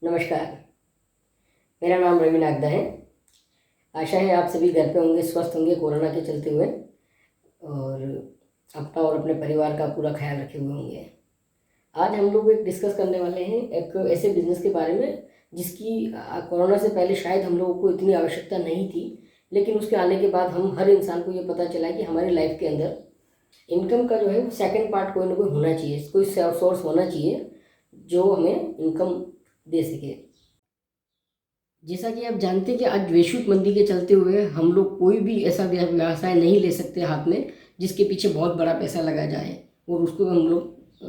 नमस्कार। मेरा नाम रवि नागदा है। आशा है आप सभी घर पे होंगे, स्वस्थ होंगे कोरोना के चलते हुए, और अपना और अपने परिवार का पूरा ख्याल रखे हुए होंगे। आज हम लोग एक डिस्कस करने वाले हैं एक ऐसे बिज़नेस के बारे में जिसकी कोरोना से पहले शायद हम लोगों को इतनी आवश्यकता नहीं थी, लेकिन उसके आने के बाद हम हर इंसान को ये पता चला कि हमारी लाइफ के अंदर इनकम का जो है वो सेकंड पार्ट कोई ना कोई होना चाहिए, कोई सोर्स होना चाहिए जो हमें इनकम दे सके। जैसा कि आप जानते हैं कि आज वैश्विक मंदी के चलते हुए हम लोग कोई भी ऐसा व्यवसाय नहीं ले सकते हाथ में जिसके पीछे बहुत बड़ा पैसा लगा जाए और उसको हम लोग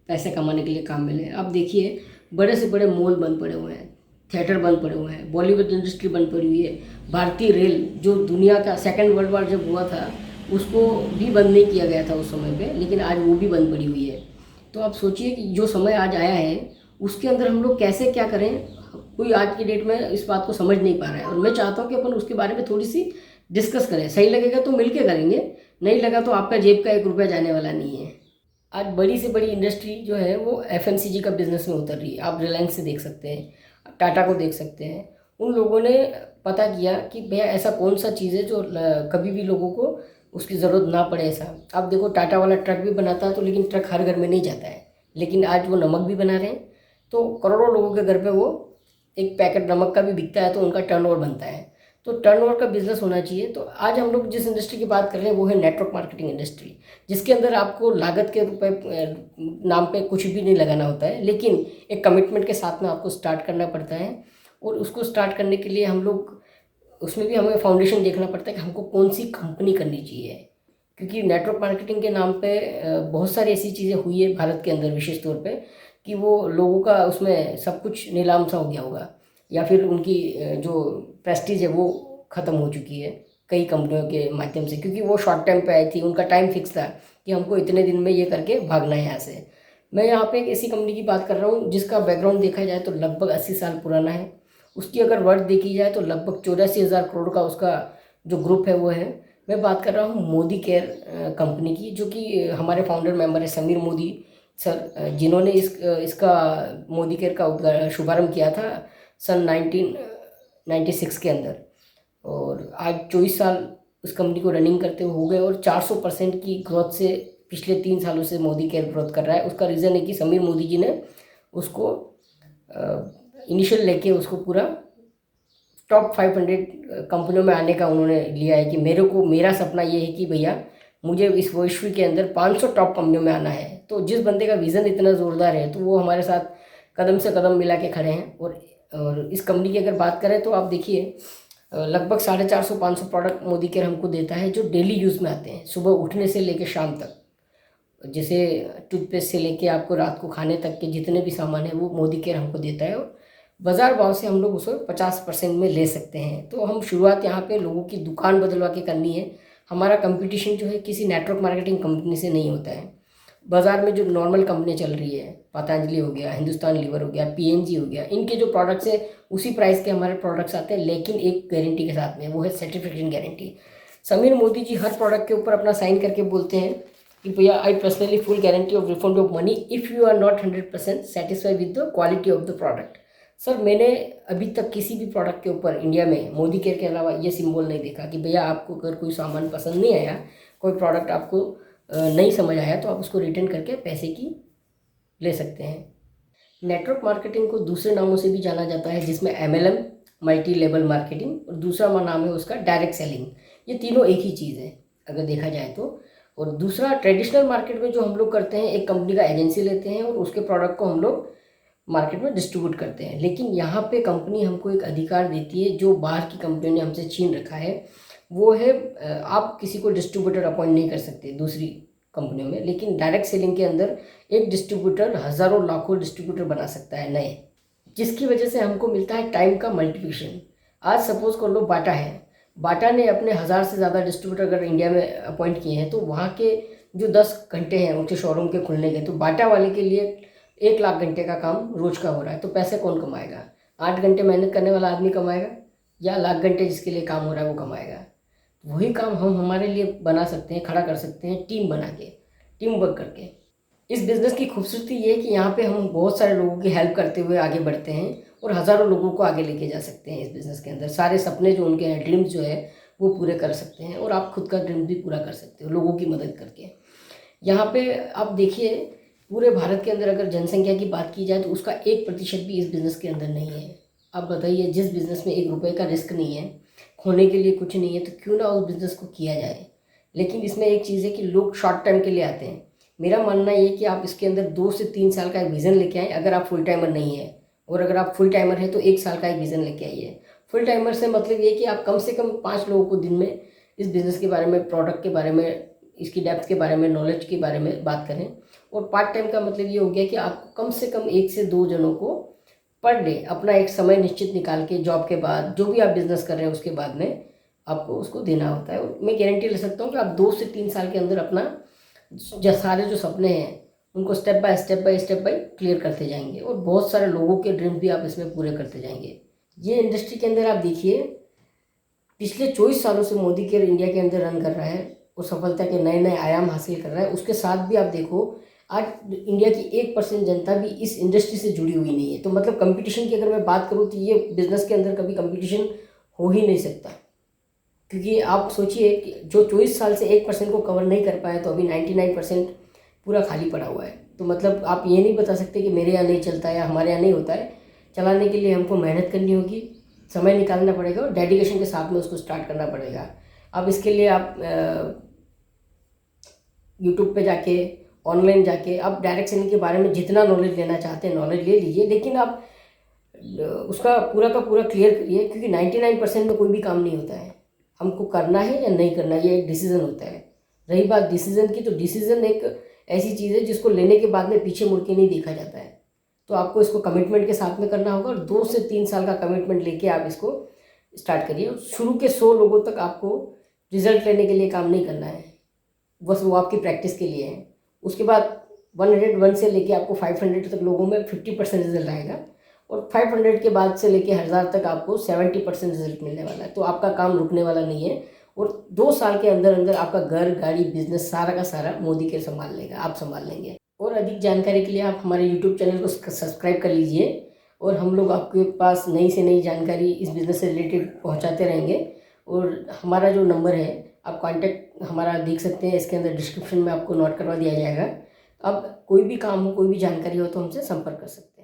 पैसे कमाने के लिए काम में लें। आप देखिए, बड़े से बड़े मॉल बंद पड़े हुए हैं, थिएटर बंद पड़े हुए हैं, बॉलीवुड इंडस्ट्री बंद पड़ी हुई है। भारतीय रेल जो दुनिया का सेकेंड वर्ल्ड वार जब हुआ था उसको भी बंद नहीं किया गया था उस समय पे, लेकिन आज वो भी बंद पड़ी हुई है। तो आप सोचिए कि जो समय आज आया है उसके अंदर हम लोग कैसे क्या करें, कोई आज की डेट में इस बात को समझ नहीं पा रहा है। और मैं चाहता हूँ कि अपन उसके बारे में थोड़ी सी डिस्कस करें। सही लगेगा तो मिलके करेंगे, नहीं लगा तो आपका जेब का 1 रुपया जाने वाला नहीं है। आज बड़ी से बड़ी इंडस्ट्री जो है वो एफएमसीजी का बिजनेस में उतर रही है। आप रिलायंस से देख सकते हैं, टाटा को देख सकते हैं। उन लोगों ने पता किया कि भैया ऐसा कौन सा चीज़ है जो कभी भी लोगों को उसकी ज़रूरत ना पड़े। ऐसा आप देखो, टाटा वाला ट्रक भी बनाता है तो, लेकिन ट्रक हर घर में नहीं जाता है, लेकिन आज वो नमक भी बना रहे हैं। तो करोड़ों लोगों के घर पे वो एक पैकेट नमक का भी बिकता है, तो उनका टर्नओवर बनता है। तो टर्नओवर का बिजनेस होना चाहिए। तो आज हम लोग जिस इंडस्ट्री की बात कर रहे हैं वो है नेटवर्क मार्केटिंग इंडस्ट्री, जिसके अंदर आपको लागत के रुपए नाम पे कुछ भी नहीं लगाना होता है, लेकिन एक कमिटमेंट के साथ में आपको स्टार्ट करना पड़ता है। और उसको स्टार्ट करने के लिए हम लोग, उसमें भी हमें फाउंडेशन देखना पड़ता है कि हमको कौन सी कंपनी करनी चाहिए। क्योंकि नेटवर्क मार्केटिंग के नाम पे बहुत सारी ऐसी चीज़ें हुई है भारत के अंदर विशेष तौर पे कि वो लोगों का उसमें सब कुछ नीलाम सा हो गया होगा, या फिर उनकी जो प्रेस्टीज है वो ख़त्म हो चुकी है कई कंपनियों के माध्यम से, क्योंकि वो शॉर्ट टाइम पे आई थी। उनका टाइम फिक्स था कि हमको इतने दिन में ये करके भागना है यहाँ से। मैं यहाँ पे एक ऐसी कंपनी की बात कर रहा हूँ जिसका बैकग्राउंड देखा जाए तो लगभग 80 साल पुराना है। उसकी अगर वर्थ देखी जाए तो लगभग 84,000 करोड़ का उसका जो ग्रुप है वो है। मैं बात कर रहा हूँ मोदी केयर कंपनी की, जो कि हमारे फाउंडर मेंबर है समीर मोदी सर, जिन्होंने इसका मोदी केयर का शुभारंभ किया था सन 1996 के अंदर। और आज 24 साल उस कंपनी को रनिंग करते हुए हो गए, और 400% की ग्रोथ से पिछले 3 सालों से मोदी केयर ग्रोथ कर रहा है। उसका रीज़न है कि समीर मोदी जी ने उसको इनिशियल लेके उसको पूरा टॉप 500 कंपनियों में आने का उन्होंने लिया है कि मेरा सपना ये है कि भैया मुझे इस विश्व के अंदर 500 टॉप कंपनियों में आना है। तो जिस बंदे का विज़न इतना ज़ोरदार है तो वो हमारे साथ कदम से कदम मिला के खड़े हैं। और इस कंपनी की अगर बात करें तो आप देखिए, लगभग 450-500 प्रोडक्ट मोदी केयर हमको देता है जो डेली यूज़ में आते हैं, सुबह उठने से लेकर शाम तक। जैसे टूथपेस्ट से लेके आपको रात को खाने तक के जितने भी सामान है वो मोदी केयर हमको देता है। और बाज़ार भाव से हम लोग उसको 50% में ले सकते हैं। तो हम शुरुआत यहाँ पे लोगों की दुकान बदलवा के करनी है। हमारा कंपटीशन जो है किसी नेटवर्क मार्केटिंग कंपनी से नहीं होता है। बाज़ार में जो नॉर्मल कंपनी चल रही है, पतंजलि हो गया, हिंदुस्तान लीवर हो गया, पीएनजी हो गया, इनके जो प्रोडक्ट्स है उसी प्राइस के हमारे प्रोडक्ट्स आते हैं, लेकिन एक गारंटी के साथ में, वो है सर्टिफिकेशन गारंटी। समीर मोदी जी हर प्रोडक्ट के ऊपर अपना साइन करके बोलते हैं कि भैया I personally full guarantee of refund of money if you are not 100% satisfied with the quality of the product. Sir, मैंने अभी तक किसी भी प्रोडक्ट के ऊपर इंडिया में मोदी केयर के अलावा ये सिंबल नहीं देखा कि भैया आपको अगर कोई सामान पसंद नहीं आया, कोई प्रोडक्ट आपको नहीं समझ आया, तो आप उसको रिटर्न करके पैसे की ले सकते हैं। नेटवर्क मार्केटिंग को दूसरे नामों से भी जाना जाता है, जिसमें MLM मल्टी लेवल मार्केटिंग, और दूसरा नाम है उसका डायरेक्ट सेलिंग। ये तीनों एक ही चीज़ है अगर देखा जाए तो। और दूसरा, ट्रेडिशनल मार्केट में जो हम लोग करते हैं, एक कंपनी का एजेंसी लेते हैं और उसके प्रोडक्ट को हम लोग मार्केट में डिस्ट्रीब्यूट करते हैं। लेकिन यहाँ पे कंपनी हमको एक अधिकार देती है जो बाहर की कंपनियों ने हमसे छीन रखा है। वो है, आप किसी को डिस्ट्रीब्यूटर अपॉइंट नहीं कर सकते दूसरी कंपनियों में, लेकिन डायरेक्ट सेलिंग के अंदर एक डिस्ट्रीब्यूटर हज़ारों लाखों डिस्ट्रीब्यूटर बना सकता है नए, जिसकी वजह से हमको मिलता है टाइम का मल्टीप्लिकेशन। आज सपोज कर लो बाटा है, बाटा ने अपने 1000 से ज़्यादा डिस्ट्रीब्यूटर अगर इंडिया में अपॉइंट किए हैं, तो वहाँ के जो 10 घंटे हैं उनके शोरूम के खुलने के, तो बाटा वाले के लिए 1 लाख घंटे का काम रोज का हो रहा है। तो पैसे कौन कमाएगा? 8 घंटे मेहनत करने वाला आदमी कमाएगा, या लाख घंटे जिसके लिए काम हो रहा है वो कमाएगा? वही काम हम हमारे लिए बना सकते हैं, खड़ा कर सकते हैं, टीम बना के, टीम वर्क करके। इस बिज़नेस की खूबसूरती ये है कि यहाँ पे हम बहुत सारे लोगों की हेल्प करते हुए आगे बढ़ते हैं, और हज़ारों लोगों को आगे लेके जा सकते हैं इस बिज़नेस के अंदर। सारे सपने जो उनके हैं, ड्रीम्स जो है वो पूरे कर सकते हैं, और आप खुद का ड्रीम भी पूरा कर सकते हो लोगों की मदद करके। यहाँ पे आप देखिए, पूरे भारत के अंदर अगर जनसंख्या की बात की जाए तो उसका 1% भी इस बिज़नेस के अंदर नहीं है। आप बताइए, जिस बिज़नेस में 1 रुपये का रिस्क नहीं है, खोने के लिए कुछ नहीं है, तो क्यों ना उस बिज़नेस को किया जाए। लेकिन इसमें एक चीज़ है कि लोग शॉर्ट टर्म के लिए आते हैं। मेरा मानना ये है कि आप इसके अंदर 2 से 3 साल का एक विज़न लेके आएँ, अगर आप फुल टाइमर नहीं है। और अगर आप फुल टाइमर है तो 1 साल का एक विज़न लेके आइए। फुल टाइमर से मतलब ये कि आप कम से कम 5 लोगों को दिन में इस बिज़नेस के बारे में, प्रोडक्ट के बारे में, इसकी डेप्थ के बारे में, नॉलेज के बारे में बात करें। और पार्ट टाइम का मतलब ये हो गया कि आपको कम से कम 1 से 2 जनों को पर डे अपना एक समय निश्चित निकाल के, जॉब के बाद, जो भी आप बिज़नेस कर रहे हैं उसके बाद में आपको उसको देना होता है। और मैं गारंटी ले सकता हूँ कि आप 2 से 3 साल के अंदर अपना सारे जो सपने हैं उनको स्टेप बाय क्लियर करते जाएंगे, और बहुत सारे लोगों के ड्रीम भी आप इसमें पूरे करते जाएंगे। ये इंडस्ट्री के अंदर आप देखिए, पिछले 24 सालों से मोदी केयर इंडिया के अंदर रन कर रहा है और सफलता के नए नए आयाम हासिल कर रहा है। उसके साथ भी आप देखो, आज इंडिया की 1% जनता भी इस इंडस्ट्री से जुड़ी हुई नहीं है। तो मतलब कंपटीशन की अगर मैं बात करूँ तो ये बिज़नेस के अंदर कभी कंपटीशन हो ही नहीं सकता। क्योंकि आप सोचिए कि जो 24 साल से 1% को कवर नहीं कर पाया, तो अभी 99% पूरा खाली पड़ा हुआ है। तो मतलब आप ये नहीं बता सकते कि मेरे यहाँ नहीं चलता है या हमारे यहाँ नहीं होता है। चलाने के लिए हमको मेहनत करनी होगी, समय निकालना पड़ेगा और डेडिकेशन के साथ में उसको स्टार्ट करना पड़ेगा। अब इसके लिए आप यूट्यूब पे जाके, ऑनलाइन जाके आप डायरेक्ट सेलिंग के बारे में जितना नॉलेज लेना चाहते हैं नॉलेज ले लीजिए, लेकिन आप उसका पूरा का पूरा क्लियर करिए, क्योंकि 99% में कोई भी काम नहीं होता है। हमको करना है या नहीं करना, ये एक डिसीज़न होता है। रही बात डिसीज़न की, तो डिसीज़न एक ऐसी चीज़ है जिसको लेने के बाद में पीछे मुड़ के नहीं देखा जाता है। तो आपको इसको कमिटमेंट के साथ में करना होगा, और 2 से 3 साल का कमिटमेंट लेके आप इसको स्टार्ट करिए। शुरू के 100 लोगों तक आपको रिजल्ट लेने के लिए काम नहीं करना है, बस वो आपकी प्रैक्टिस के लिए है। उसके बाद 101 से लेके आपको 500 तक लोगों में 50% रिजल्ट आएगा, और 500 के बाद से लेके 1000 तक आपको 70% रिजल्ट मिलने वाला है। तो आपका काम रुकने वाला नहीं है, और 2 साल के अंदर अंदर आपका घर, गाड़ी, बिजनेस सारा का सारा मोदी के संभाल लेगा, आप संभाल लेंगे। और अधिक जानकारी के लिए आप हमारे यूट्यूब चैनल को सब्सक्राइब कर लीजिए, और हम लोग आपके पास नई से नई जानकारी इस बिज़नेस से रिलेटेड पहुंचाते रहेंगे। और हमारा जो नंबर है, आप कांटेक्ट हमारा देख सकते हैं, इसके अंदर डिस्क्रिप्शन में आपको नोट करवा दिया जाएगा। अब कोई भी काम हो, कोई भी जानकारी हो तो हमसे संपर्क कर सकते हैं।